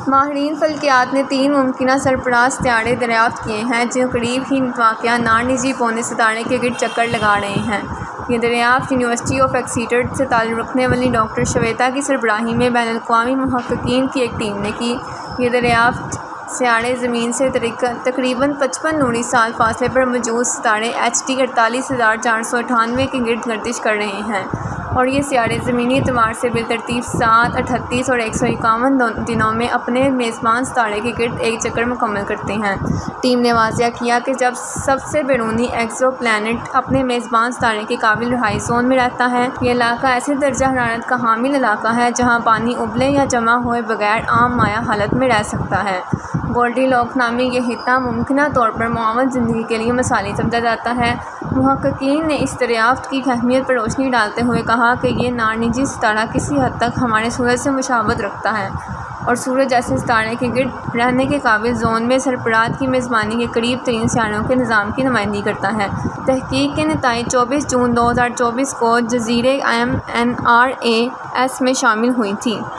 ماہرین فلکیات نے 3 ممکنہ سرفراز سیارے دریافت کیے ہیں جو قریب ہی واقع نارنجی پونے ستارے کے گرد چکر لگا رہے ہیں۔ یہ دریافت یونیورسٹی آف ایکسیٹر سے تعلق رکھنے والی ڈاکٹر شویتا کی سربراہی میں بین الاقوامی محققین کی ایک ٹیم نے کی۔ یہ دریافت سیارے زمین سے تقریباً 55 نوری سال فاصلے پر موجود ستارے HT 48498 کے گرد گردش کر رہے ہیں، اور یہ سیارے زمینی اعتبار سے بالترتیب 7، 38 اور 151 دنوں میں اپنے میزبان ستارے کے گرد ایک چکر مکمل کرتے ہیں۔ ٹیم نے واضح کیا کہ جب سب سے بیرونی ایکزو پلانٹ اپنے میزبان ستارے کے قابل رہائش زون میں رہتا ہے، یہ علاقہ ایسے درجہ حرارت کا حامل علاقہ ہے جہاں پانی ابلے یا جمع ہوئے بغیر عام مائع حالت میں رہ سکتا ہے۔ گولڈی لاک نامی یہ خطہ ممکنہ طور پر معاون زندگی کے لیے مثالی سمجھا جاتا ہے۔ محققین نے اس دریافت کی اہمیت پر روشنی ڈالتے ہوئے کہا کہ یہ نارنجی ستارہ کسی حد تک ہمارے سورج سے مشابہت رکھتا ہے اور سورج جیسے ستارے کے گرد رہنے کے قابل زون میں سرفراز کی میزبانی کے قریب ترین سیاروں کے نظام کی نمائندگی کرتا ہے۔ تحقیق کے نتائج 24 جون 2024 کو جزیرے MNRAS میں شامل ہوئی تھیں۔